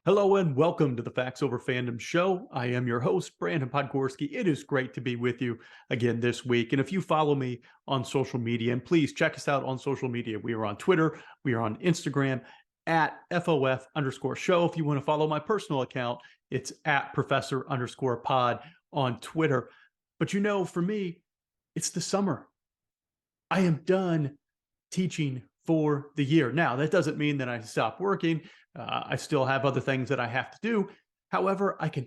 Hello and welcome to the Facts Over Fandom show. I am your host, Brandon Podgorski. It is great to be with you again this week. And if you follow me on social media, and please check us out on social media. We are on Twitter, we are on Instagram at FOF_show. If you want to follow my personal account, it's at Professor_pod on Twitter. But you know, for me, it's the summer. I am done teaching for the year. Now, that doesn't mean that I stop working. I still have other things that I have to do. However, I can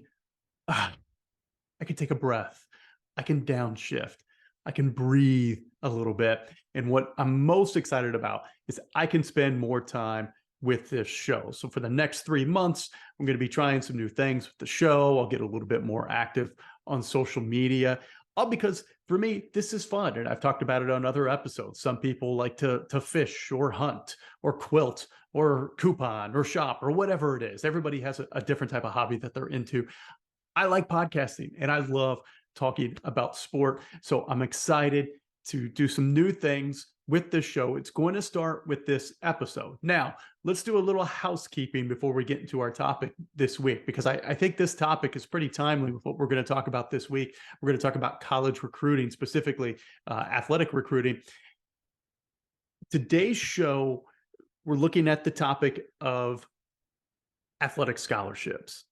take a breath. I can downshift. I can breathe a little bit. And what I'm most excited about is I can spend more time with this show. So for the next 3 months, I'm going to be trying some new things with the show. I'll get a little bit more active on social media. All because for me, this is fun. And I've talked about it on other episodes. Some people like to fish or hunt or quilt or coupon or shop or whatever it is. Everybody has a different type of hobby that they're into. I like podcasting and I love talking about sport. So I'm excited to do some new things with this show. It's going to start with this episode. Now, let's do a little housekeeping before we get into our topic this week, because I think this topic is pretty timely with what we're going to talk about this week. We're going to talk about college recruiting, specifically athletic recruiting. Today's show, we're looking at the topic of athletic scholarships.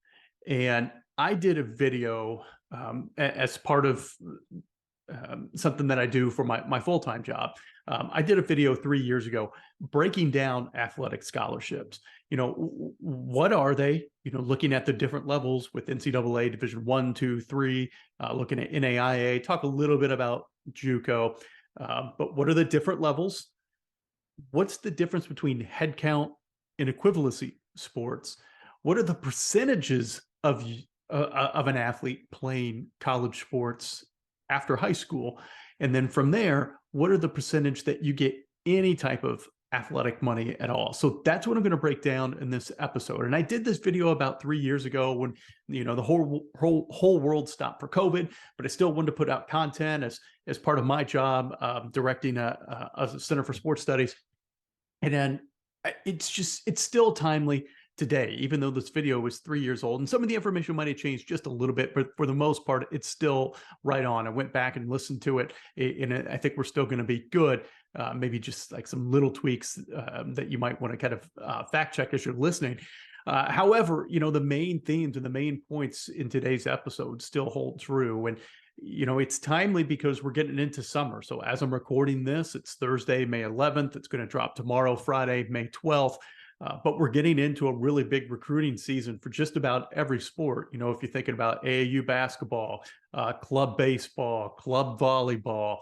And I did a video as part of something that I do for my full-time job. I did a video 3 years ago breaking down athletic scholarships. You know, what are they? You know, looking at the different levels with NCAA Division 1, 2, 3, looking at NAIA, talk a little bit about JUCO, but what are the different levels? What's the difference between headcount and equivalency sports? What are the percentages of an athlete playing college sports after high school? And then from there, what are the percentage that you get any type of athletic money at all? So that's what I'm going to break down in this episode. And I did this video about 3 years ago when, you know, the whole world stopped for COVID, but I still wanted to put out content as part of my job, directing a Center for Sports Studies. And then it's still timely today, even though this video was 3 years old, and some of the information might have changed just a little bit, but for the most part, it's still right on. I went back and listened to it, and I think we're still going to be good. Maybe just like some little tweaks that you might want to kind of fact check as you're listening. However, you know, the main themes and the main points in today's episode still hold true. And you know, it's timely because we're getting into summer. So as I'm recording this, it's Thursday, May 11th. It's going to drop tomorrow, Friday, May 12th. But we're getting into a really big recruiting season for just about every sport. You know, if you're thinking about AAU basketball, club baseball, club volleyball,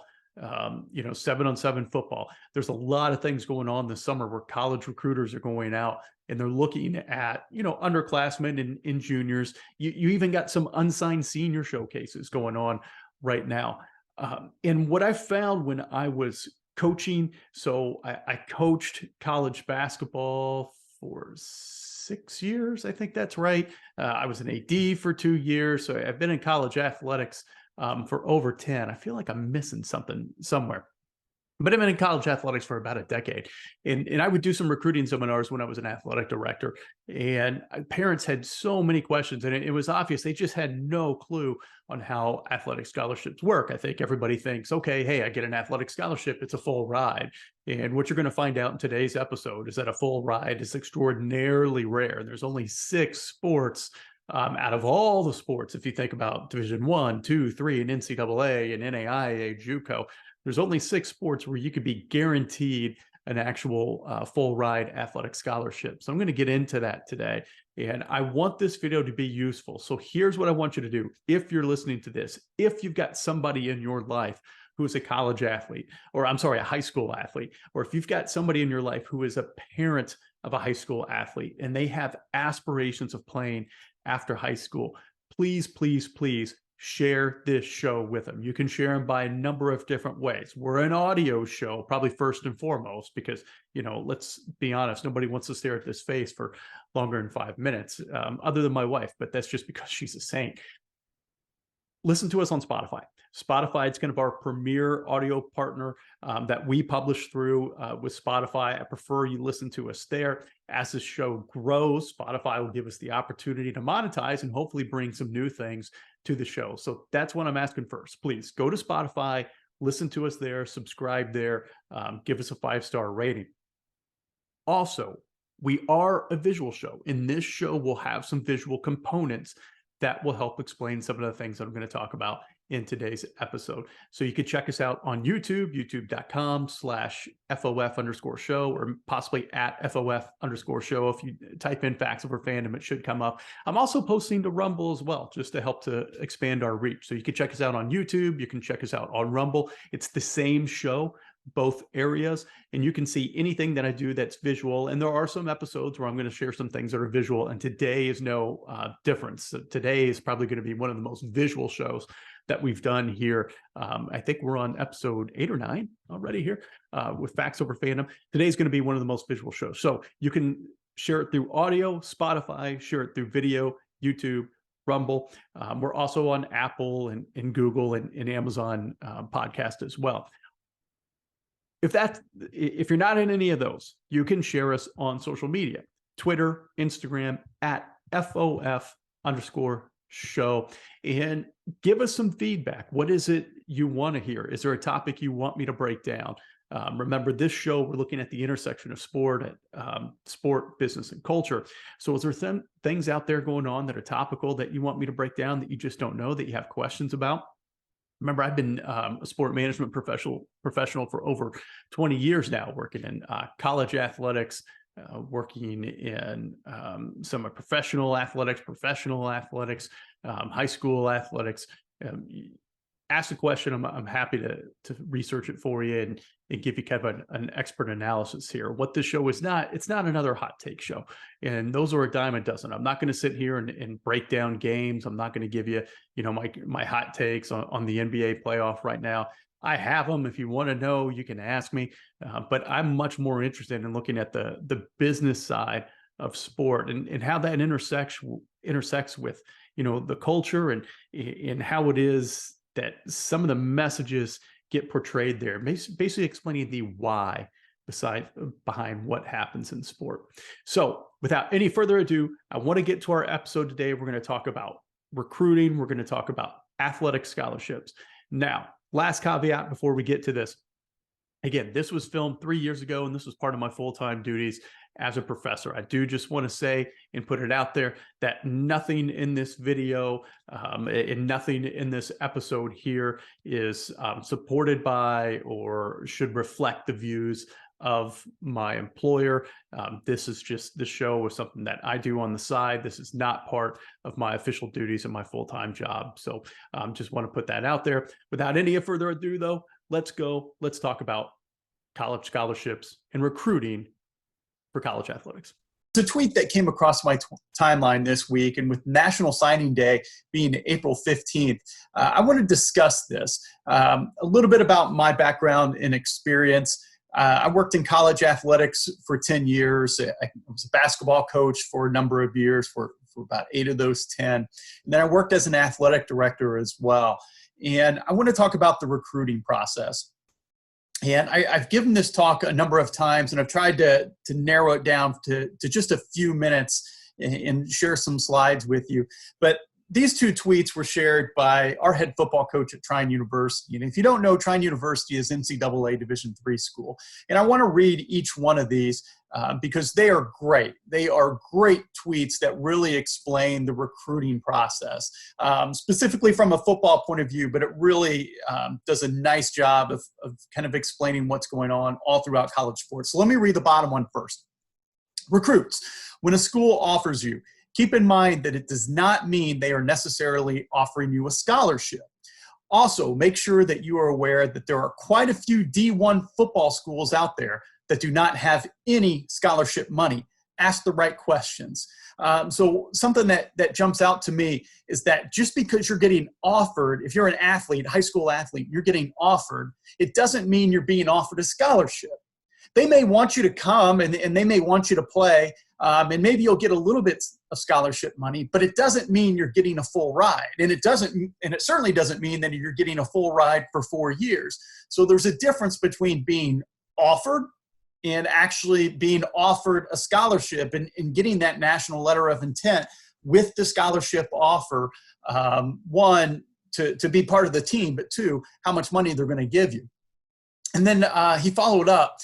you know, 7-on-7 football, there's a lot of things going on this summer where college recruiters are going out and they're looking at, you know, underclassmen and juniors. You even got some unsigned senior showcases going on right now. And what I found when I was coaching, so I coached college basketball for 6 years. I think that's right. I was an AD for 2 years. So I've been in college athletics for over 10. I feel like I'm missing something somewhere. But I've been in college athletics for about a decade. And I would do some recruiting seminars when I was an athletic director. And parents had so many questions. And it was obvious they just had no clue on how athletic scholarships work. I think everybody thinks, okay, hey, I get an athletic scholarship. It's a full ride. And what you're going to find out in today's episode is that a full ride is extraordinarily rare. There's only 6 sports out of all the sports. If you think about Division 1, 2, 3, and NCAA and NAIA, JUCO, there's only 6 sports where you could be guaranteed an actual full ride athletic scholarship. So I'm going to get into that today. And I want this video to be useful. So here's what I want you to do. If you're listening to this, if you've got somebody in your life who is a college athlete, or I'm sorry, a high school athlete, or if you've got somebody in your life who is a parent of a high school athlete and they have aspirations of playing after high school, please, please, please share this show with them. You can share them by a number of different ways. We're an audio show, probably first and foremost, because, you know, let's be honest, nobody wants to stare at this face for longer than 5 minutes, other than my wife, but that's just because she's a saint. listen to us on Spotify. Spotify, it's kind of our premier audio partner that we publish through with Spotify. I prefer you listen to us there. As this show grows, Spotify will give us the opportunity to monetize and hopefully bring some new things to the show. So that's what I'm asking first. Please go to Spotify, listen to us there, subscribe there, give us a 5-star rating. Also, we are a visual show. In this show, we'll have some visual components that will help explain some of the things that I'm going to talk about in today's episode. So you can check us out on YouTube, youtube.com/FOF_show, or possibly at FOF_show. If you type in Facts Over Fandom, it should come up. I'm also posting to Rumble as well, just to help to expand our reach. So you can check us out on YouTube. You can check us out on Rumble. It's the same show, both areas, and you can see anything that I do that's visual. And there are some episodes where I'm going to share some things that are visual, and today is no difference. So today is probably going to be one of the most visual shows that we've done here. I think we're on episode 8 or 9 already here with Facts Over Fandom. Today's going to be one of the most visual shows. So you can share it through audio, Spotify, share it through video, YouTube, Rumble. We're also on Apple and Google and Amazon podcast as well. If you're not in any of those, you can share us on social media, Twitter, Instagram, at FOF_show, and give us some feedback. What is it you want to hear? Is there a topic you want me to break down? Remember, this show, we're looking at the intersection of sport, business, and culture. So is there things out there going on that are topical that you want me to break down that you just don't know, that you have questions about? Remember, I've been a sport management professional for over 20 years now, working in college athletics, working in some of professional athletics, high school athletics. Ask a question. I'm happy to research it for you and give you kind of an expert analysis here. What this show is not, it's not another hot take show. And those are a dime a dozen. I'm not going to sit here and break down games. I'm not going to give you, my hot takes on the NBA playoff right now. I have them. If you want to know, you can ask me. But I'm much more interested in looking at the business side of sport and how that intersects with, the culture and how it is that some of the messages get portrayed there, basically explaining the why behind what happens in sport. So without any further ado, I want to get to our episode today. We're going to talk about recruiting. We're going to talk about athletic scholarships. Now, last caveat before we get to this. Again, this was filmed 3 years ago, and this was part of my full-time duties as a professor. I do just want to say and put it out there that nothing in this video and nothing in this episode here is supported by or should reflect the views of my employer. This show is something that I do on the side. This is not part of my official duties and my full-time job. So just want to put that out there. Without any further ado, though, let's talk about college scholarships and recruiting for college athletics. It's a tweet that came across my timeline this week, and with National Signing Day being April 15th, I want to discuss this. A little bit about my background and experience. I worked in college athletics for 10 years. I was a basketball coach for a number of years, for about 8 of those 10. And then I worked as an athletic director as well. And I want to talk about the recruiting process. And I've given this talk a number of times, and I've tried to narrow it down to just a few minutes and share some slides with you. But these 2 tweets were shared by our head football coach at Trine University. And if you don't know, Trine University is NCAA Division III school. And I want to read each one of these because they are great. They are great tweets that really explain the recruiting process, specifically from a football point of view, but it really does a nice job of kind of explaining what's going on all throughout college sports. So let me read the bottom one first. Recruits. When a school offers you, keep in mind that it does not mean they are necessarily offering you a scholarship. Also, make sure that you are aware that there are quite a few D1 football schools out there that do not have any scholarship money. Ask the right questions. So something that jumps out to me is that just because you're getting offered, if you're an athlete, high school athlete, you're getting offered, it doesn't mean you're being offered a scholarship. They may want you to come and they may want you to play, And maybe you'll get a little bit of scholarship money, but it doesn't mean you're getting a full ride. And it certainly doesn't mean that you're getting a full ride for 4 years. So there's a difference between being offered and actually being offered a scholarship and getting that national letter of intent with the scholarship offer. One, to be part of the team, but two, how much money they're going to give you. And then he followed up,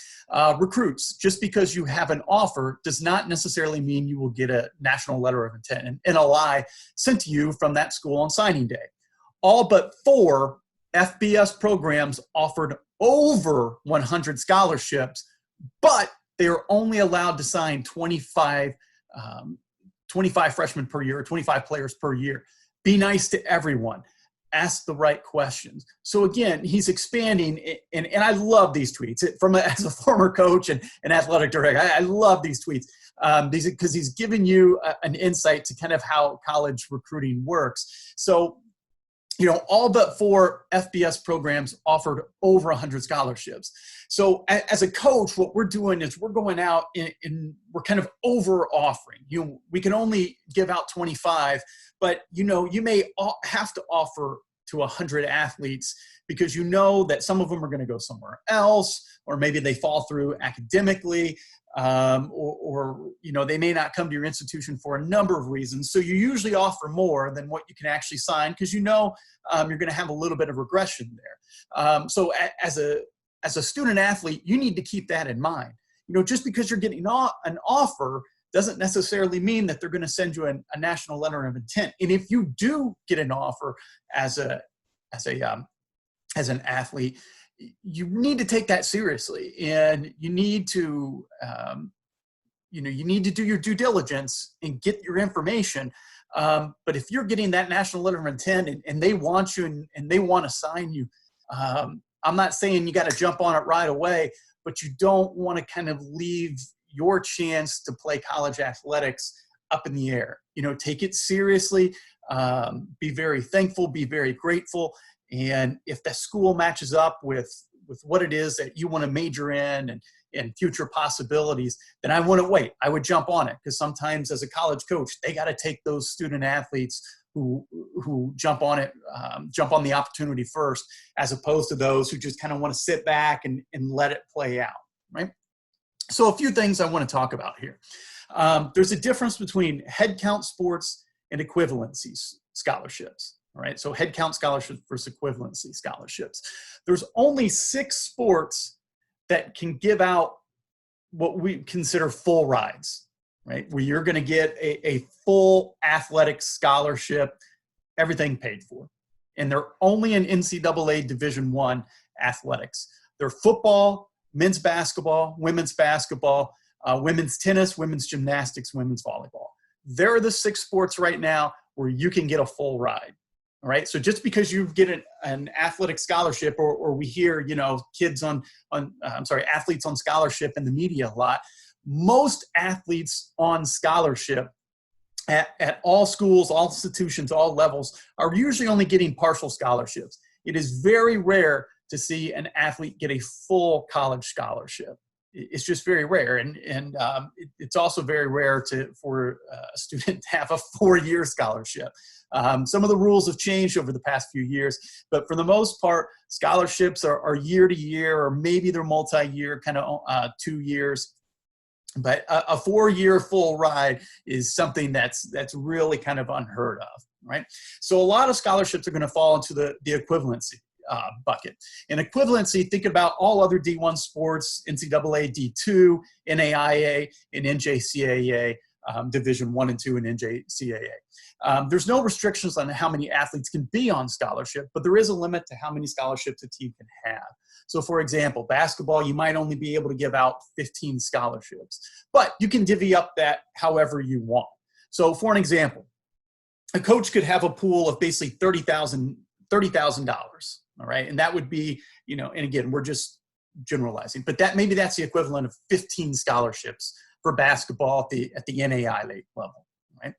recruits, just because you have an offer does not necessarily mean you will get a national letter of intent, an NLI, sent to you from that school on signing day. All but 4 FBS programs offered over 100 scholarships, but they are only allowed to sign 25 freshmen per year, or 25 players per year. Be nice to everyone. Ask the right questions. So again, he's expanding, and I love these tweets. As a former coach and athletic director, I love these tweets because he's giving you an insight to kind of how college recruiting works. So, all but 4 FBS programs offered over 100 scholarships. So as a coach, what we're doing is we're going out and we're kind of over offering. We can only give out 25, but you may have to offer to 100 athletes because that some of them are going to go somewhere else, or maybe they fall through academically, or they may not come to your institution for a number of reasons. So you usually offer more than what you can actually sign because you're going to have a little bit of regression there. So as a student athlete, you need to keep that in mind. Just because you're getting an offer doesn't necessarily mean that they're going to send you a national letter of intent. And if you do get an offer as an athlete, you need to take that seriously, and you need to do your due diligence and get your information. But if you're getting that national letter of intent and they want you and they want to sign you, I'm not saying you got to jump on it right away, but you don't want to kind of leave your chance to play college athletics up in the air. Take it seriously, be very thankful, be very grateful. And if the school matches up with what it is that you want to major in and future possibilities, then I wouldn't wait. I would jump on it, because sometimes as a college coach, they got to take those student athletes who jump on it, jump on the opportunity first, as opposed to those who just kind of want to sit back and let it play out, right? So a few things I want to talk about here. There's a difference between headcount sports and equivalency scholarships. All right, so headcount scholarships versus equivalency scholarships. There's only 6 sports that can give out what we consider full rides, right? Where you're going to get a full athletic scholarship, everything paid for. And they're only in NCAA Division I athletics. They're football, men's basketball, women's tennis, women's gymnastics, women's volleyball. There are the 6 sports right now where you can get a full ride. All right. So just because you get an athletic scholarship, or we hear, athletes on scholarship in the media a lot, most athletes on scholarship at all schools, all institutions, all levels are usually only getting partial scholarships. It is very rare to see an athlete get a full college scholarship. It's just very rare. And it's also very rare for a student to have a 4-year scholarship. Some of the rules have changed over the past few years, but for the most part, scholarships are year to year, or maybe they're multi-year, kind of 2 years. But a 4-year full ride is something that's really kind of unheard of, right? So a lot of scholarships are going to fall into the equivalency bucket. And equivalency, think about all other D1 sports, NCAA D2, NAIA, and NJCAA, Division 1 and 2 and NJCAA. There's no restrictions on how many athletes can be on scholarship, but there is a limit to how many scholarships a team can have. So for example, basketball, you might only be able to give out 15 scholarships, but you can divvy up that however you want. So for an example, a coach could have a pool of basically $30,000. All right. And that would be, and again, we're just generalizing, but maybe that's the equivalent of 15 scholarships for basketball at the NAIA level, right?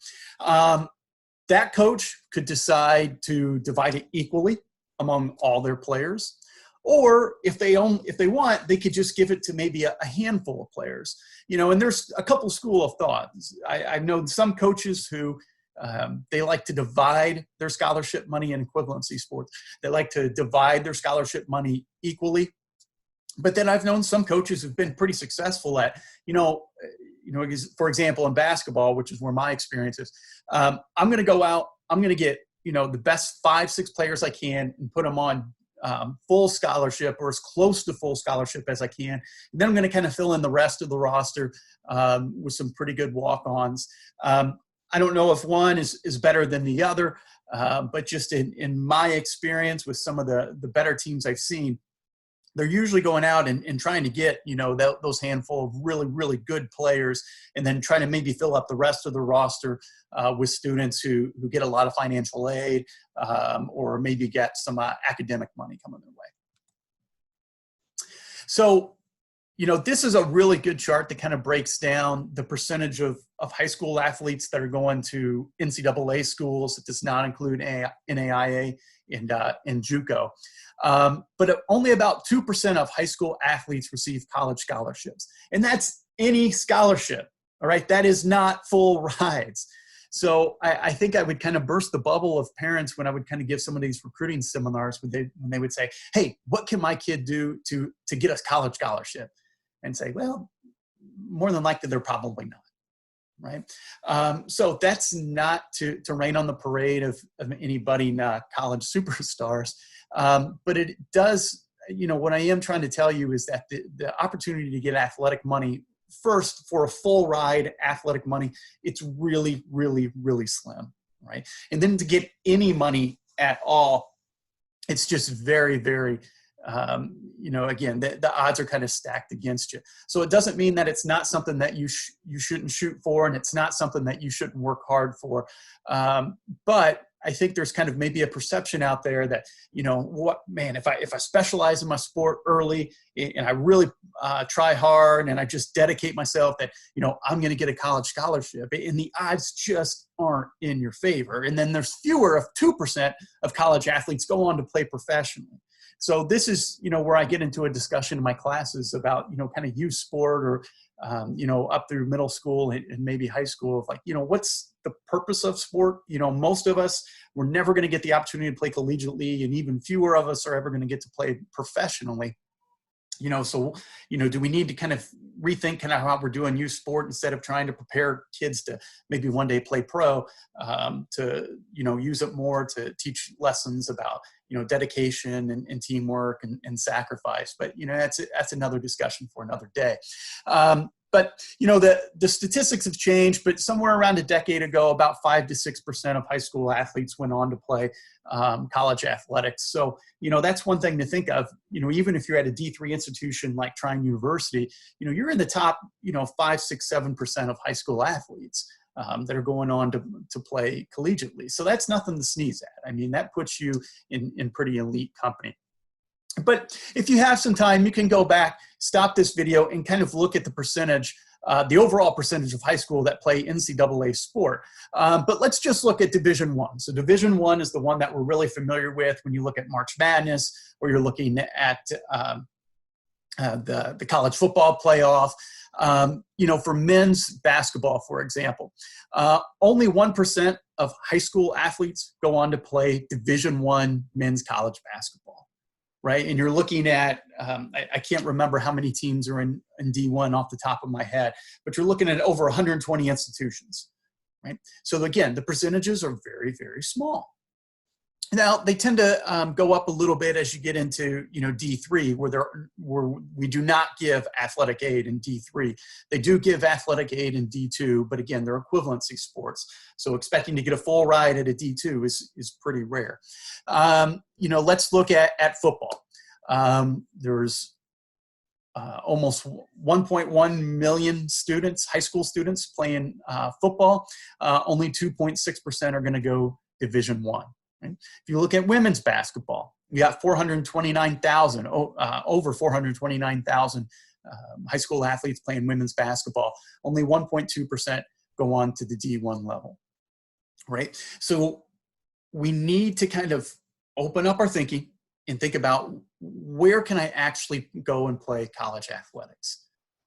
That coach could decide to divide it equally among all their players, Or if they want, they could just give it to maybe a handful of players. And there's a couple school of thoughts. I've known some coaches who they like to divide their scholarship money in equivalency sports. They like to divide their scholarship money equally. But then I've known some coaches who've been pretty successful at, for example, in basketball, which is where my experience is. I'm going to go out. I'm going to get, the best 5-6 players I can and put them on full scholarship or as close to full scholarship as I can. And then I'm going to kind of fill in the rest of the roster with some pretty good walk-ons. I don't know if one is better than the other, but just in my experience with some of the better teams I've seen, they're usually going out and trying to get, those handful of really, really good players, and then trying to maybe fill up the rest of the roster with students who get a lot of financial aid or maybe get some academic money coming their way. So, this is a really good chart that kind of breaks down the percentage of high school athletes that are going to NCAA schools. It does not include NAIA and JUCO. But only about 2% of high school athletes receive college scholarships. And that's any scholarship, all right? That is not full rides. So I think I would kind of burst the bubble of parents when I would kind of give some of these recruiting seminars when they would say, hey, what can my kid do to get a college scholarship? And say, well, more than likely, they're probably not. Right. So that's not to rain on the parade of any budding college superstars. But it does, what I am trying to tell you is that the opportunity to get athletic money first for a full ride athletic money, it's really, really, really slim. Right. And then to get any money at all, it's just very, very, again, the odds are kind of stacked against you. So it doesn't mean that it's not something that you shouldn't shoot for, and it's not something that you shouldn't work hard for. But I think there's kind of maybe a perception out there that, if I specialize in my sport early and I really try hard and I just dedicate myself, that, I'm going to get a college scholarship, and the odds just aren't in your favor. And then there's fewer of 2% of college athletes go on to play professionally. So this is, where I get into a discussion in my classes about, kind of youth sport or, up through middle school and maybe high school of like, what's the purpose of sport? Most of us, we're never going to get the opportunity to play collegiately, and even fewer of us are ever going to get to play professionally. So, do we need to kind of rethink kind of how we're doing youth sport instead of trying to prepare kids to maybe one day play pro, to, use it more to teach lessons about, dedication and teamwork and sacrifice. But, that's another discussion for another day. But, the statistics have changed, but somewhere around a decade ago, about 5 to 6% of high school athletes went on to play college athletics. So, that's one thing to think of. Even if you're at a D3 institution like Trine University, you're in the top, 5, 6, 7% of high school athletes that are going on to play collegiately. So that's nothing to sneeze at. I mean, that puts you in pretty elite company. But if you have some time, you can go back, stop this video, and kind of look at the percentage, the overall percentage of high school that play NCAA sport. But let's just look at Division I. So Division I is the one that we're really familiar with when you look at March Madness, or you're looking at the college football playoff. For men's basketball, for example, only 1% of high school athletes go on to play Division I men's college basketball. Right. And you're looking at, I can't remember how many teams are in D1 off the top of my head, but you're looking at over 120 institutions. Right. So again, the percentages are very, very small. Now they tend to go up a little bit as you get into, D3, where we do not give athletic aid in D3. They do give athletic aid in D2, but again, they're equivalency sports. So expecting to get a full ride at a D2 is pretty rare. Let's look at football. There's almost 1.1 million students, high school students, playing football. Only 2.6% are going to go Division I. Right? If you look at women's basketball, we got 429,000, over 429,000 high school athletes playing women's basketball. Only 1.2% go on to the D1 level, right? So we need to kind of open up our thinking, and think about where can I actually go and play college athletics.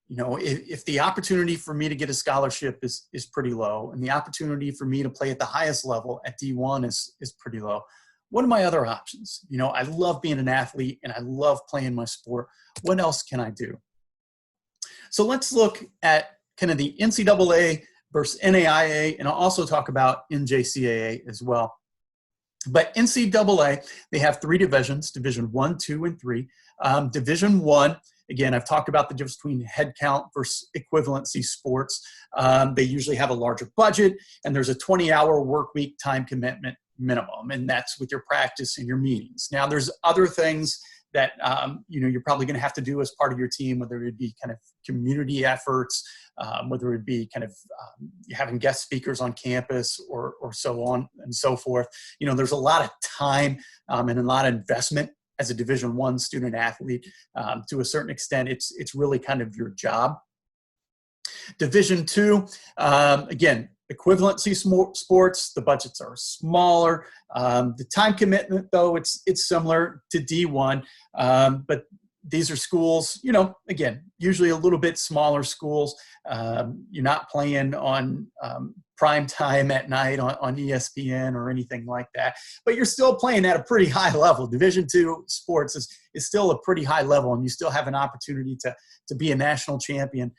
You know, if the opportunity for me to get a scholarship is pretty low, and the opportunity for me to play at the highest level at D1 is pretty low, what are my other options? You know, I love being an athlete and I love playing my sport. What else can I do? So let's look at kind of the NCAA versus NAIA, and I'll also talk about NJCAA as well. But NCAA, they have three divisions, Division 1, 2, and 3. Division 1, again, I've talked about the difference between headcount versus equivalency sports. They usually have a larger budget, and there's a 20-hour work week time commitment minimum, and that's with your practice and your meetings. Now, there's other things that you know, you're probably going to have to do as part of your team, whether it be kind of community efforts, whether it be kind of having guest speakers on campus or so on and so forth. You know, there's a lot of time and a lot of investment as a Division I student athlete. To a certain extent, it's really kind of your job. Division II, again, equivalency sports, the budgets are smaller. The time commitment, though, it's similar to D1, but these are schools, you know, again, usually a little bit smaller schools. You're not playing on prime time at night on ESPN or anything like that, but you're still playing at a pretty high level. Division II sports is still a pretty high level, and you still have an opportunity to be a national champion,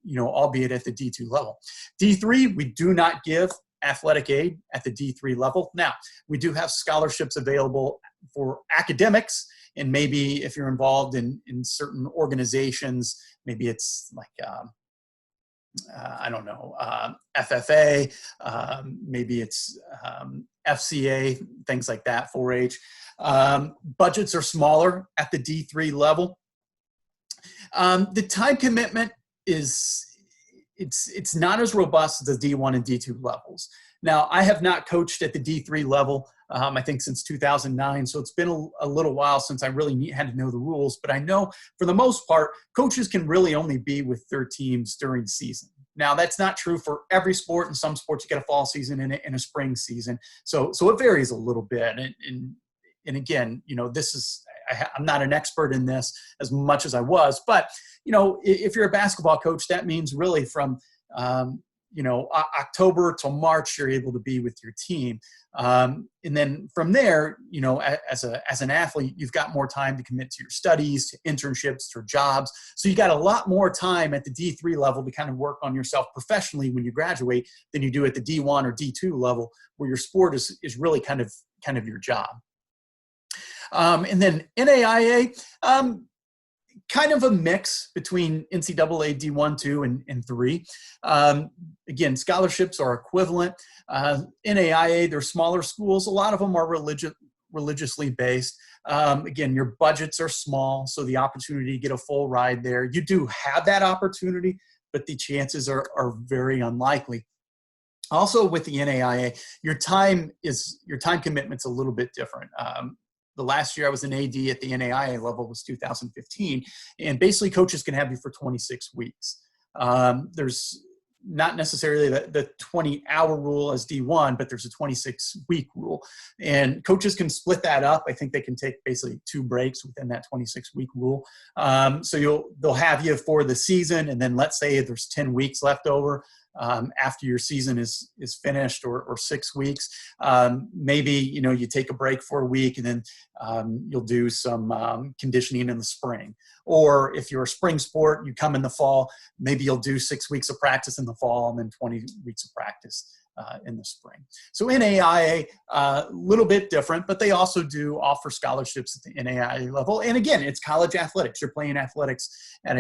you know, albeit at the D2 level. D3, we do not give athletic aid at the D3 level. Now, we do have scholarships available for academics, and maybe if you're involved in certain organizations, maybe it's like, I don't know, FFA, maybe it's FCA, things like that, 4-H. Budgets are smaller at the D3 level. The time commitment it's not as robust as the D1 and D2 levels. Now, I have not coached at the D3 level, I think since 2009, so it's been a little while since I really had to know the rules, but I know for the most part, coaches can really only be with their teams during the season. Now, that's not true for every sport. In some sports, you get a fall season and a spring season, so it varies a little bit. And again, you know, I'm not an expert in this as much as I was, but, you know, if you're a basketball coach, that means really from, you know, October till March, you're able to be with your team. And then from there, you know, as an athlete, you've got more time to commit to your studies, to internships, to jobs. So you got a lot more time at the D3 level to kind of work on yourself professionally when you graduate than you do at the D1 or D2 level, where your sport is really kind of your job. And then NAIA, kind of a mix between NCAA D1, 2, and 3. Again, scholarships are equivalent. NAIA, they're smaller schools. A lot of them are religiously based. Again, your budgets are small, so the opportunity to get a full ride there. You do have that opportunity, but the chances are very unlikely. Also with the NAIA, your time commitment's a little bit different. The last year I was an AD at the NAIA level was 2015, and basically coaches can have you for 26 weeks. There's not necessarily the 20-hour rule as D1, but there's a 26-week rule, and coaches can split that up. I think they can take basically 2 breaks within that 26-week rule. So they'll have you for the season, and then let's say there's 10 weeks left over. After your season is finished, or 6 weeks, maybe, you know, you take a break for a week, and then you'll do some conditioning in the spring. Or if you're a spring sport, you come in the fall, maybe you'll do 6 weeks of practice in the fall and then 20 weeks of practice in the spring. So NAIA, a little bit different, but they also do offer scholarships at the NAIA level. And again, it's college athletics. You're playing athletics at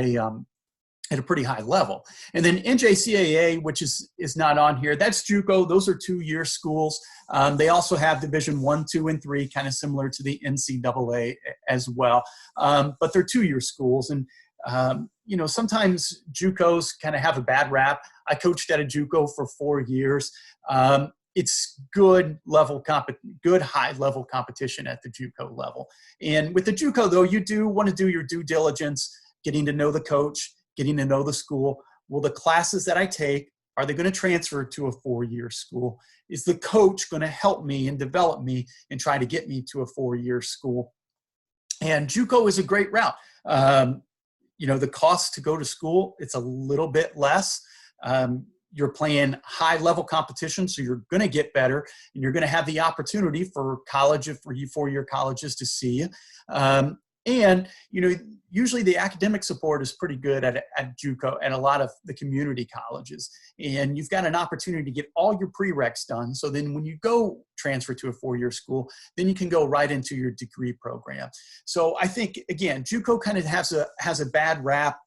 a pretty high level. And then NJCAA, which is not on here, that's JUCO. Those are 2-year schools. They also have Division 1, 2, and 3, kind of similar to the NCAA as well. But they're 2-year schools. And, you know, sometimes JUCOs kind of have a bad rap. I coached at a JUCO for 4 years. It's good high-level competition at the JUCO level. And with the JUCO, though, you do want to do your due diligence, getting to know the coach, getting to know the school. Will the classes that I take, are they going to transfer to a 4-year school? Is the coach going to help me and develop me and try to get me to a 4-year school? And JUCO is a great route. The cost to go to school, it's a little bit less. You're playing high level competition, so you're going to get better, and you're going to have the opportunity for four-year colleges to see you. And usually the academic support is pretty good at JUCO and a lot of the community colleges. And you've got an opportunity to get all your prereqs done. So then when you go transfer to a four-year school, then you can go right into your degree program. So I think, again, JUCO kind of has a bad rap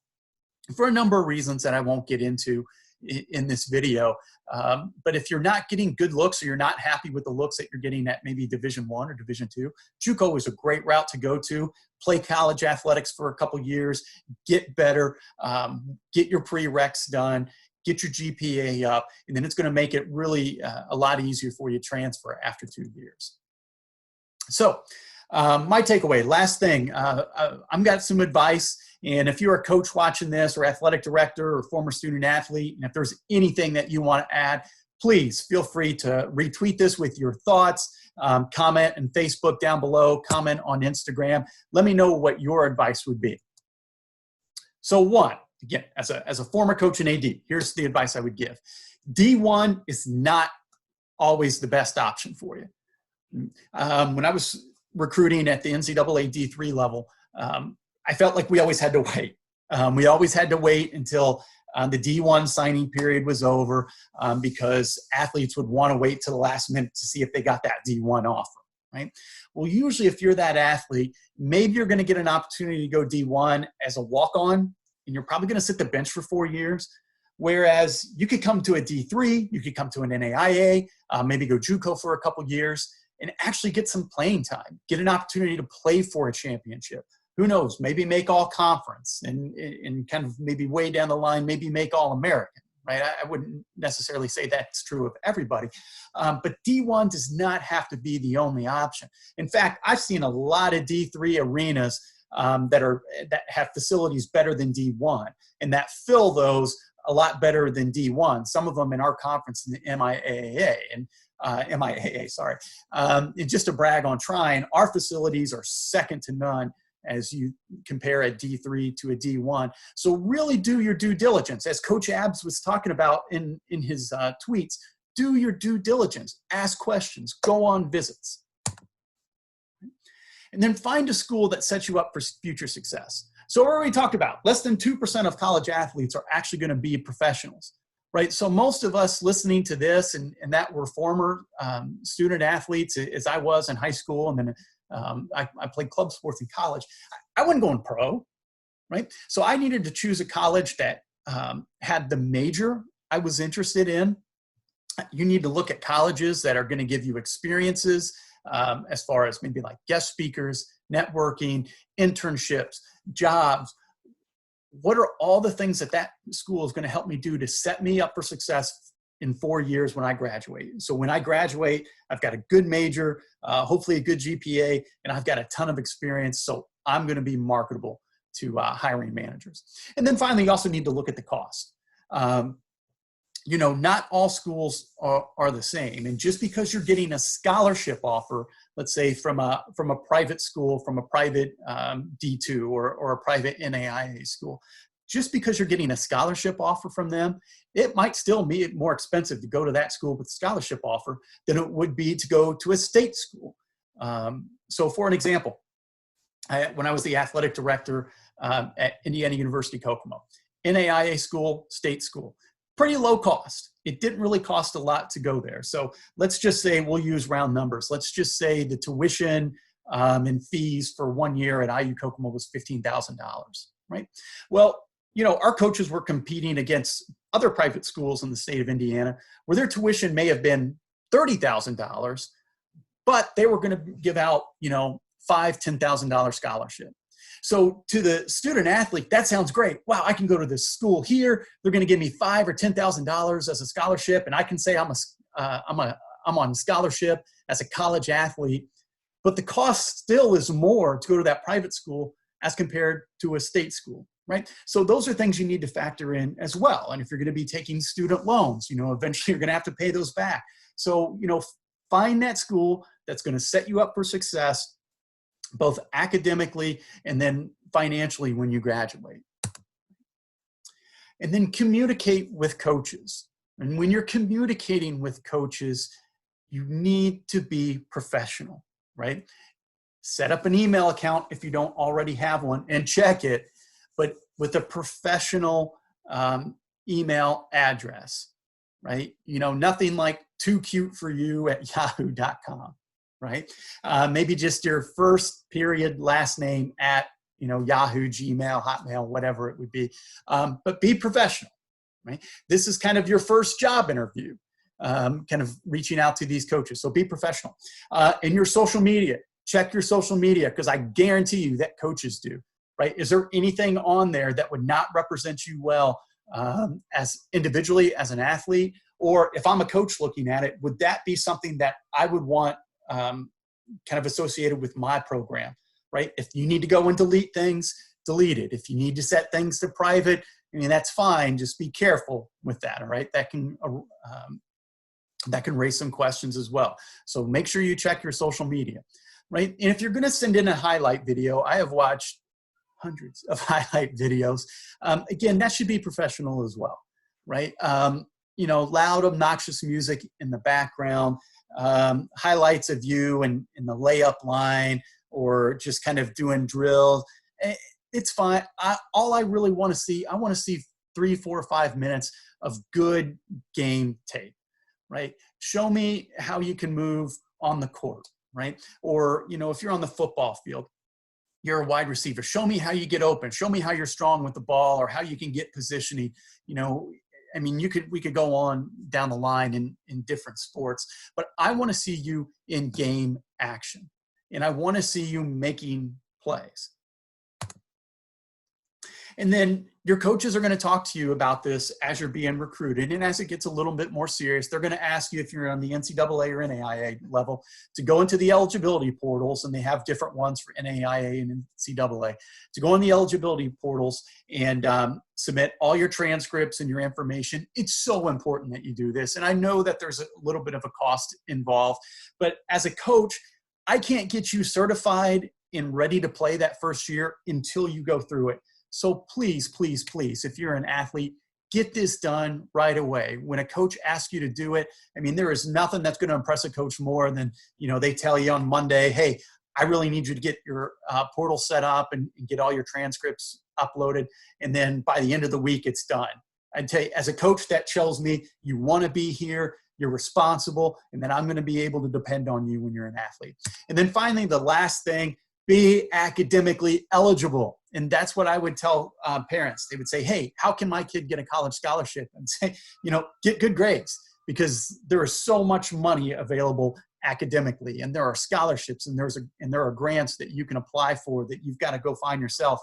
for a number of reasons that I won't get into in this video. But if you're not getting good looks, or you're not happy with the looks that you're getting at maybe Division I or Division II, JUCO is a great route to go to. Play college athletics for a couple years, get better, get your prereqs done, get your GPA up, and then it's going to make it really a lot easier for you to transfer after 2 years. So my takeaway, last thing, I've got some advice. And if you're a coach watching this, or athletic director, or former student athlete, and if there's anything that you want to add, please feel free to retweet this with your thoughts, comment on Facebook down below, comment on Instagram. Let me know what your advice would be. So one, again, as a former coach in AD, here's the advice I would give. D1 is not always the best option for you. When I was recruiting at the NCAA D3 level, I felt like we always had to wait. We always had to wait until the D1 signing period was over, because athletes would want to wait to the last minute to see if they got that D1 offer, right? Well, usually if you're that athlete, maybe you're going to get an opportunity to go D1 as a walk-on, and you're probably going to sit the bench for 4 years. Whereas you could come to a D3, you could come to an NAIA, maybe go JUCO for a couple years, and actually get some playing time, get an opportunity to play for a championship. Who knows, maybe make all conference, and kind of maybe way down the line, maybe make all American, right? I wouldn't necessarily say that's true of everybody, but D1 does not have to be the only option. In fact, I've seen a lot of D3 arenas that have facilities better than D1, and that fill those a lot better than D1. Some of them in our conference in the MIAA, and just to brag on trying, our facilities are second to none as you compare a D3 to a D1. So really do your due diligence. As Coach Abs was talking about in his tweets, do your due diligence, ask questions, go on visits. And then find a school that sets you up for future success. So we already talked about, less than 2% of college athletes are actually going to be professionals, right? So most of us listening to this and that were former student athletes, as I was in high school, and then I played club sports in college. I wasn't going pro, right? So I needed to choose a college that had the major I was interested in. You need to look at colleges that are going to give you experiences as far as maybe like guest speakers, networking, internships, jobs. What are all the things that school is going to help me do to set me up for success in 4 years when I graduate? So when I graduate, I've got a good major, hopefully a good GPA, and I've got a ton of experience. So I'm going to be marketable to hiring managers. And then finally, you also need to look at the cost. Not all schools are the same. And just because you're getting a scholarship offer, let's say from a private school, from a private D2 or a private NAIA school, just because you're getting a scholarship offer from them, it might still be more expensive to go to that school with a scholarship offer than it would be to go to a state school. So for an example, when I was the athletic director at Indiana University Kokomo, NAIA school, state school, pretty low cost. It didn't really cost a lot to go there. So let's just say, we'll use round numbers. Let's just say the tuition and fees for 1 year at IU Kokomo was $15,000, right? Well, our coaches were competing against other private schools in the state of Indiana where their tuition may have been $30,000, but they were going to give out, $5,000, $10,000 scholarship. So to the student athlete, that sounds great. Wow, I can go to this school here. They're going to give me $5,000 or $10,000 as a scholarship, and I can say I'm on scholarship as a college athlete. But the cost still is more to go to that private school as compared to a state school, right? So those are things you need to factor in as well. And if you're going to be taking student loans, eventually you're going to have to pay those back. So, find that school that's going to set you up for success. both academically and then financially when you graduate. And then communicate with coaches. And when you're communicating with coaches, you need to be professional, right? Set up an email account if you don't already have one and check it, but with a professional email address, right? You know, nothing like too cute for you at yahoo.com, right? Maybe just your first period last name at, you know, Yahoo, Gmail, Hotmail, whatever it would be. But be professional, right? This is kind of your first job interview, kind of reaching out to these coaches. So be professional. In your social media, check your social media, because I guarantee you that coaches do, right? Is there anything on there that would not represent you well as individually as an athlete? Or if I'm a coach looking at it, would that be something that I would want kind of associated with my program, right? If you need to go and delete things, delete it. If you need to set things to private, I mean, that's fine. Just be careful with that, all right? That can raise some questions as well. So make sure you check your social media, right? And if you're going to send in a highlight video, I have watched hundreds of highlight videos. Again, that should be professional as well, right? You know, loud, obnoxious music in the background, highlights of you in the layup line, or just kind of doing drills. It's fine. All I really want to see, I want to see 3, 4, 5 minutes of good game tape, right? Show me how you can move on the court, right? Or, you know, if you're on the football field, you're a wide receiver. Show me how you get open. Show me how you're strong with the ball, or how you can get positioning. You know, I mean, we could go on down the line in different sports, but I want to see you in game action, and I want to see you making plays. And then your coaches are going to talk to you about this as you're being recruited. And as it gets a little bit more serious, they're going to ask you, if you're on the NCAA or NAIA level, to go into the eligibility portals, and they have different ones for NAIA and NCAA, to go in the eligibility portals and submit all your transcripts and your information. It's so important that you do this. And I know that there's a little bit of a cost involved, but as a coach, I can't get you certified and ready to play that first year until you go through it. So please, please, please, if you're an athlete, get this done right away. When a coach asks you to do it, I mean, there is nothing that's going to impress a coach more than, you know, they tell you on Monday, hey, I really need you to get your portal set up and get all your transcripts uploaded. And then by the end of the week, it's done. I'd tell you, as a coach, that shows me you want to be here, you're responsible, and then I'm going to be able to depend on you when you're an athlete. And then finally, the last thing, be academically eligible. And that's what I would tell parents. They would say, hey, how can my kid get a college scholarship? And say, you know, get good grades, because there is so much money available academically, and there are scholarships, and there are grants that you can apply for that you've got to go find yourself.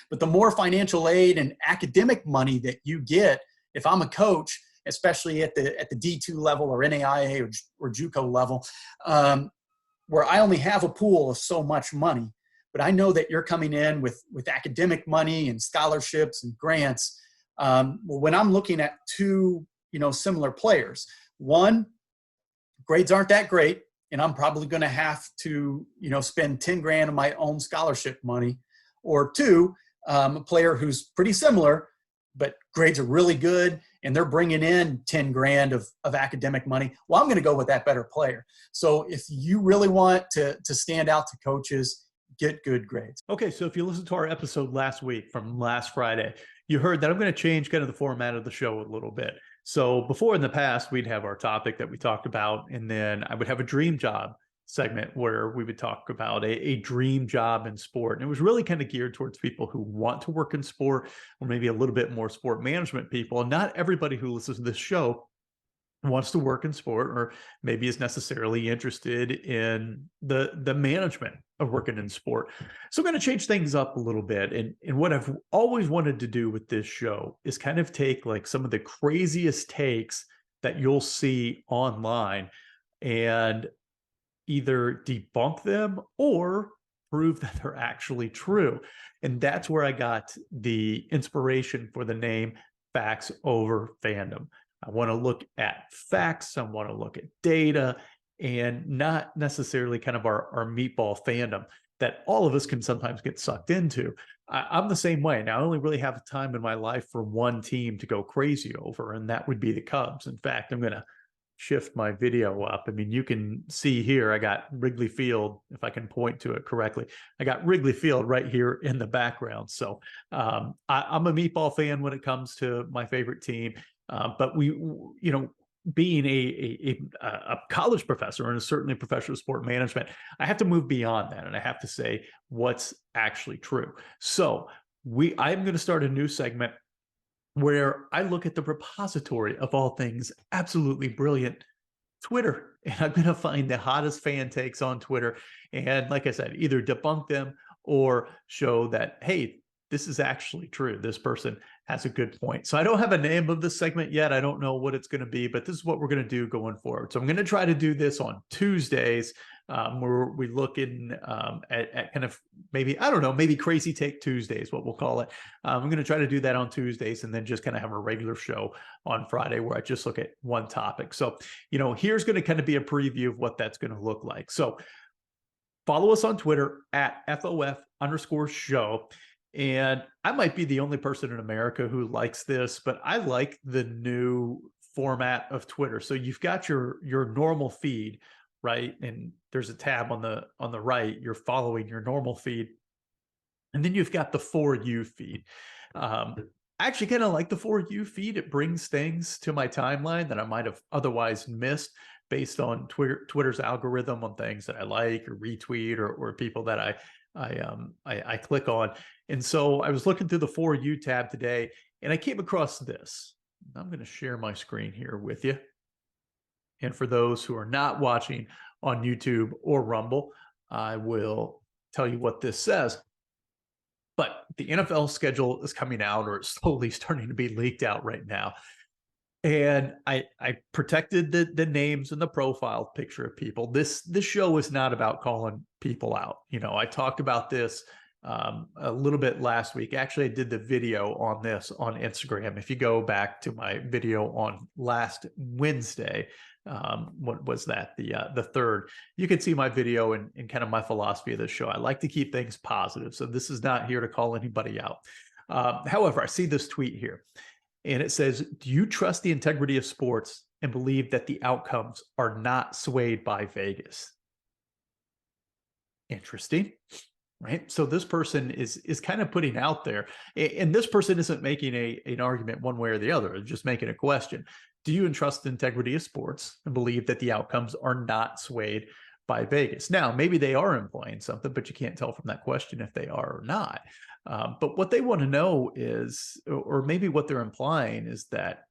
But the more financial aid and academic money that you get, if I'm a coach, especially at the D2 level or NAIA or JUCO level, where I only have a pool of so much money, but I know that you're coming in with academic money and scholarships and grants. Well, when I'm looking at two, you know, similar players, one, grades aren't that great, and I'm probably going to have to, you know, spend 10 grand of my own scholarship money, or two, a player who's pretty similar, but grades are really good, and they're bringing in 10 grand of academic money. Well, I'm going to go with that better player. So if you really want to stand out to coaches, get good grades. Okay, so if you listened to our episode last week from last Friday, you heard that I'm going to change kind of the format of the show a little bit. So before, in the past, we'd have our topic that we talked about, and then I would have a dream job segment where we would talk about a dream job in sport. And it was really kind of geared towards people who want to work in sport, or maybe a little bit more sport management people. And not everybody who listens to this show wants to work in sport, or maybe is necessarily interested in the management of working in sport. So I'm going to change things up a little bit. And what I've always wanted to do with this show is kind of take like some of the craziest takes that you'll see online and either debunk them or prove that they're actually true. And that's where I got the inspiration for the name Facts Over Fandom. I want to look at facts. I want to look at data and not necessarily kind of our meatball fandom that all of us can sometimes get sucked into. I'm the same way. Now, I only really have time in my life for one team to go crazy over, and that would be the Cubs. In fact, I'm going to shift my video up. I mean, you can see here, I got Wrigley Field, if I can point to it correctly. I got Wrigley Field right here in the background. So I'm a meatball fan when it comes to my favorite team. But being a college professor and certainly a professor of sport management, I have to move beyond that, and I have to say what's actually true. So I'm going to start a new segment where I look at the repository of all things absolutely brilliant, Twitter. And I'm going to find the hottest fan takes on Twitter. And like I said, either debunk them or show that, hey, this is actually true. This person has a good point. So I don't have a name of this segment yet. I don't know what it's going to be, but this is what we're going to do going forward. So I'm going to try to do this on Tuesdays, where we look in at kind of maybe, I don't know, maybe Crazy Take Tuesdays, what we'll call it. I'm going to try to do that on Tuesdays and then just kind of have a regular show on Friday where I just look at one topic. So, here's going to kind of be a preview of what that's going to look like. So follow us on Twitter at FOF_show. And I might be the only person in America who likes this, but I like the new format of Twitter. So you've got your normal feed, right? And there's a tab on the right. You're following your normal feed. And then you've got the For You feed. I actually kind of like the For You feed. It brings things to my timeline that I might have otherwise missed based on Twitter's algorithm on things that I like or retweet or people that I click on. And so I was looking through the For You tab today, and I came across this. I'm going to share my screen here with you. And for those who are not watching on YouTube or Rumble, I will tell you what this says. But the NFL schedule is coming out, or it's slowly starting to be leaked out right now. And I protected the names and the profile picture of people. This show is not about calling people out. I talked about this a little bit last week. Actually, I did the video on this on Instagram. If you go back to my video on last Wednesday, what was that? The 3rd, you can see my video and kind of my philosophy of this show. I like to keep things positive. So this is not here to call anybody out. However, I see this tweet here. And it says, do you trust the integrity of sports and believe that the outcomes are not swayed by Vegas? Interesting, right? So this person is kind of putting out there, and this person isn't making an argument one way or the other, just making a question. Do you entrust the integrity of sports and believe that the outcomes are not swayed by Vegas? Now, maybe they are implying something, but you can't tell from that question if they are or not. But what they want to know is, or maybe what they're implying is that,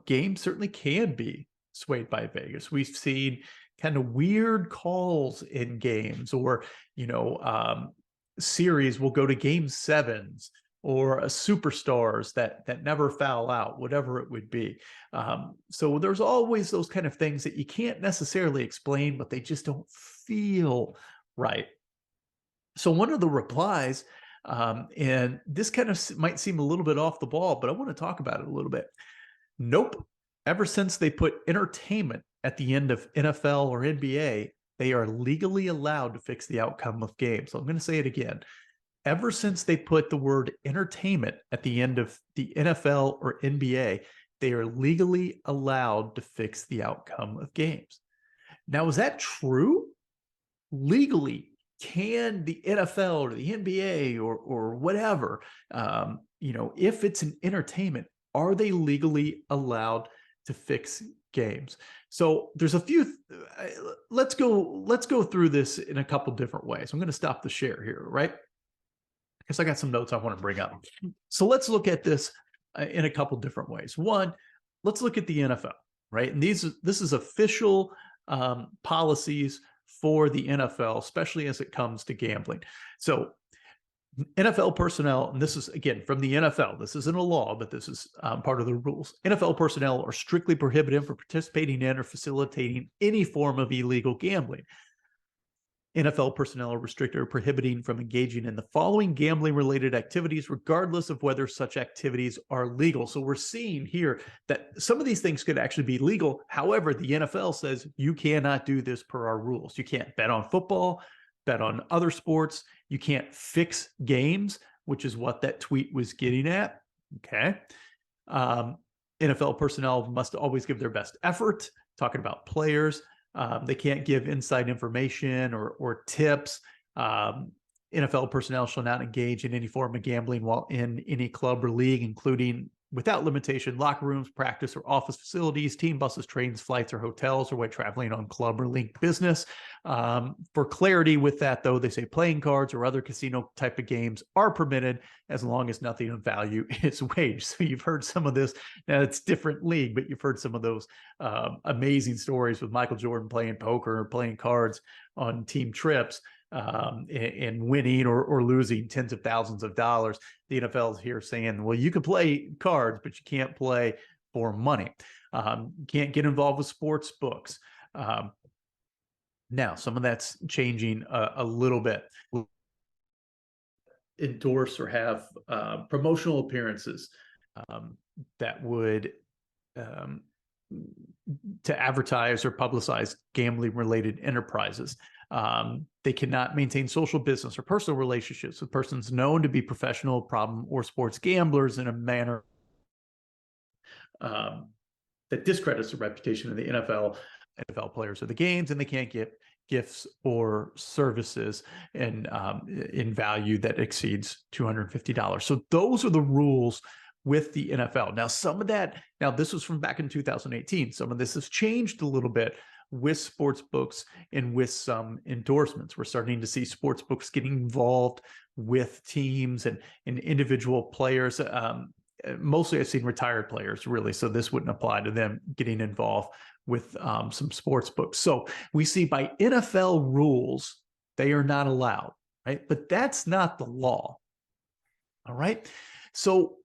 games certainly can be swayed by Vegas. We've seen kind of weird calls in games, or, series will go to game 7s, or a superstars that never foul out, whatever it would be. So there's always those kind of things that you can't necessarily explain, but they just don't feel right. So one of the replies, and this kind of might seem a little bit off the ball, but I want to talk about it a little bit. Nope. Ever since they put entertainment at the end of NFL or NBA, they are legally allowed to fix the outcome of games. So I'm going to say it again. Ever since they put the word entertainment at the end of the NFL or NBA, they are legally allowed to fix the outcome of games. Now, is that true? Legally, can the NFL or the NBA or whatever, if it's an entertainment, are they legally allowed to fix games? So there's a few. Let's go through this in a couple different ways. I'm going to stop the share here, right? Because I got some notes I want to bring up. So let's look at this in a couple different ways. One, let's look at the NFL, right? And this is official policies for the NFL, especially as it comes to gambling. So NFL personnel, and this is, again, from the NFL, this isn't a law, but this is part of the rules. NFL personnel are strictly prohibited from participating in or facilitating any form of illegal gambling. NFL personnel are restricted or prohibited from engaging in the following gambling-related activities, regardless of whether such activities are legal. So we're seeing here that some of these things could actually be legal. However, the NFL says you cannot do this per our rules. You can't bet on football, bet on other sports. You can't fix games, which is what that tweet was getting at. Okay. NFL personnel must always give their best effort, talking about players. They can't give inside information or tips. NFL personnel shall not engage in any form of gambling while in any club or league, including without limitation locker rooms, practice or office facilities, team buses, trains, flights, or hotels, or when traveling on club or league business. For clarity with that, though, they say playing cards or other casino type of games are permitted as long as nothing of value is waged. So you've heard some of this. Now it's different league, but you've heard some of those amazing stories with Michael Jordan playing poker or playing cards on team trips. And winning or losing tens of thousands of dollars. The NFL is here saying, well, you can play cards, but you can't play for money. You can't get involved with sports books. Now, some of that's changing a little bit. Endorse or have promotional appearances that would to advertise or publicize gambling related enterprises. They cannot maintain social business or personal relationships with persons known to be professional, problem, or sports gamblers in a manner that discredits the reputation of the NFL players or the games, and they can't get gifts or services in value that exceeds $250. So those are the rules with the NFL. Now, some of that, this was from back in 2018. Some of this has changed a little bit with sports books and with some endorsements. We're starting to see sports books getting involved with teams and individual players. Mostly I've seen retired players, really. So this wouldn't apply to them getting involved with some sports books. So we see by NFL rules, they are not allowed, right? But that's not the law. All right. So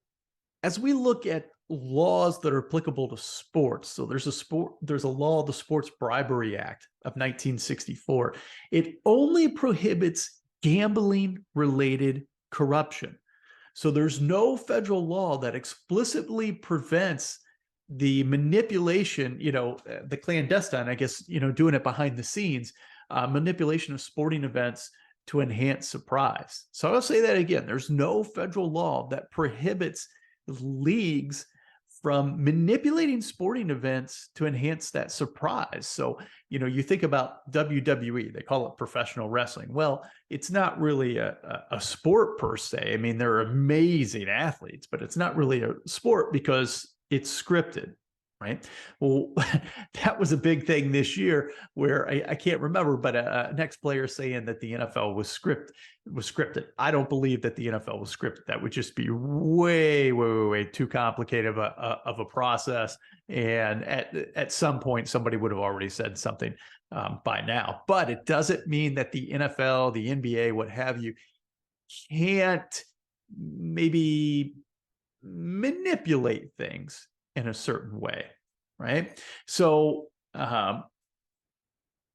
as we look at laws that are applicable to sports, so there's a law, the Sports Bribery Act of 1964. It only prohibits gambling related corruption. So there's no federal law that explicitly prevents the manipulation, the clandestine, I guess, doing it behind the scenes, manipulation of sporting events to enhance surprise. So I'll say that again, there's no federal law that prohibits leagues from manipulating sporting events to enhance that surprise. So, you think about WWE, they call it professional wrestling. Well, it's not really a sport per se. I mean, they're amazing athletes, but it's not really a sport because it's scripted, right? Well, that was a big thing this year where I can't remember, but an ex-player saying that the NFL was scripted. I don't believe that the NFL was scripted. That would just be way, way, way, way too complicated of a process. And at some point, somebody would have already said something by now. But it doesn't mean that the NFL, the NBA, what have you, can't maybe manipulate things in a certain way, right? So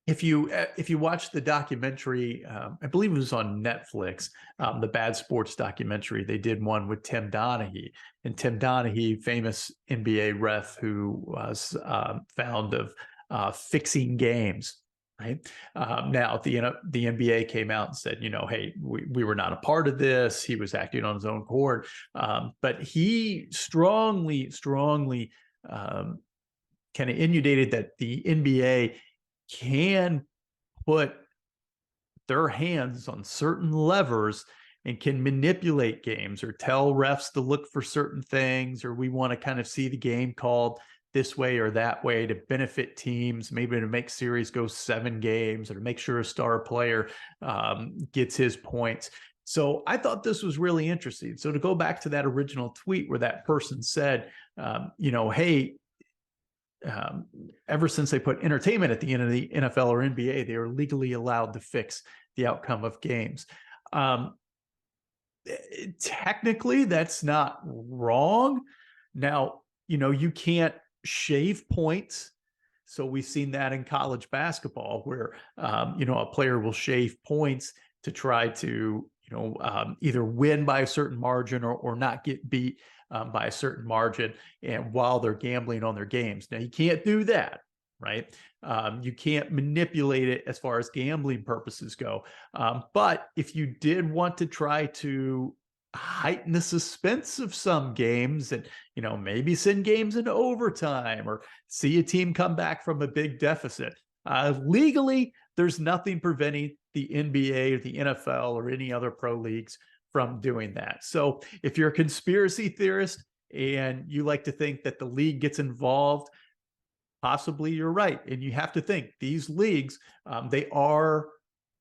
if you watch the documentary, I believe it was on Netflix, the Bad Sports documentary, they did one with Tim Donaghy. And Tim Donaghy, famous NBA ref who was found of fixing games, right? Now, the NBA came out and said, hey, we were not a part of this. He was acting on his own accord. But he strongly kind of inundated that the NBA can put their hands on certain levers and can manipulate games or tell refs to look for certain things, or we want to kind of see the game called this way or that way to benefit teams, maybe to make series go 7 games or to make sure a star player gets his points. So I thought this was really interesting. So to go back to that original tweet where that person said, hey, ever since they put entertainment at the end of the NFL or NBA, they are legally allowed to fix the outcome of games. Technically, that's not wrong. Now, you can't shave points. So we've seen that in college basketball where, a player will shave points to try to, either win by a certain margin or not get beat by a certain margin, and while they're gambling on their games. Now, you can't do that, right? You can't manipulate it as far as gambling purposes go. But if you did want to try to heighten the suspense of some games and, maybe send games into overtime or see a team come back from a big deficit, legally, there's nothing preventing the NBA or the NFL or any other pro leagues from doing that. So if you're a conspiracy theorist and you like to think that the league gets involved, possibly you're right. And you have to think these leagues, they are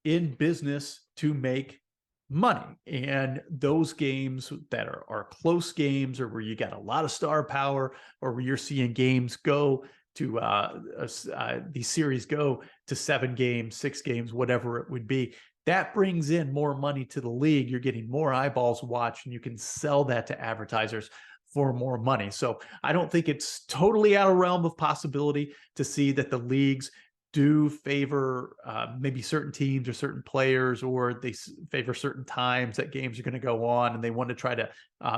in business to make money. And those games that are close games, or where you got a lot of star power, or where you're seeing games go to these series go to 7 games, 6 games, whatever it would be, that brings in more money to the league. You're getting more eyeballs watched, and you can sell that to advertisers for more money. So I don't think it's totally out of realm of possibility to see that the leagues do favor maybe certain teams or certain players, or they favor certain times that games are going to go on, and they want to try to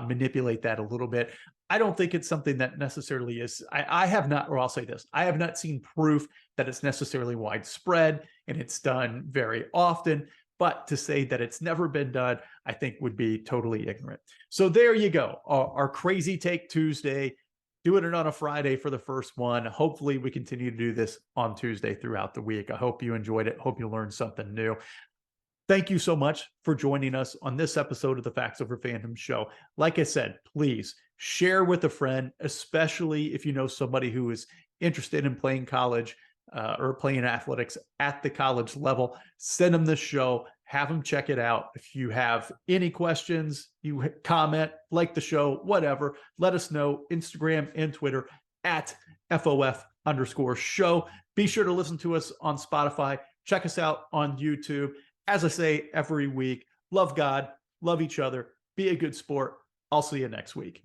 manipulate that a little bit. I don't think it's something that necessarily is, I have not, or I'll say this, I have not seen proof that it's necessarily widespread and it's done very often. But to say that it's never been done, I think would be totally ignorant. So there you go. Our Crazy Take Tuesday, doing it on a Friday for the first one. Hopefully we continue to do this on Tuesday throughout the week. I hope you enjoyed it. Hope you learned something new. Thank you so much for joining us on this episode of the Facts Over Fandom show. Like I said, please share with a friend, especially if you know somebody who is interested in playing college or playing athletics at the college level. Send them this show, have them check it out. If you have any questions, you comment, like the show, whatever, let us know. Instagram and Twitter at FOF_show. Be sure to listen to us on Spotify. Check us out on YouTube. As I say every week, love God, love each other, be a good sport. I'll see you next week.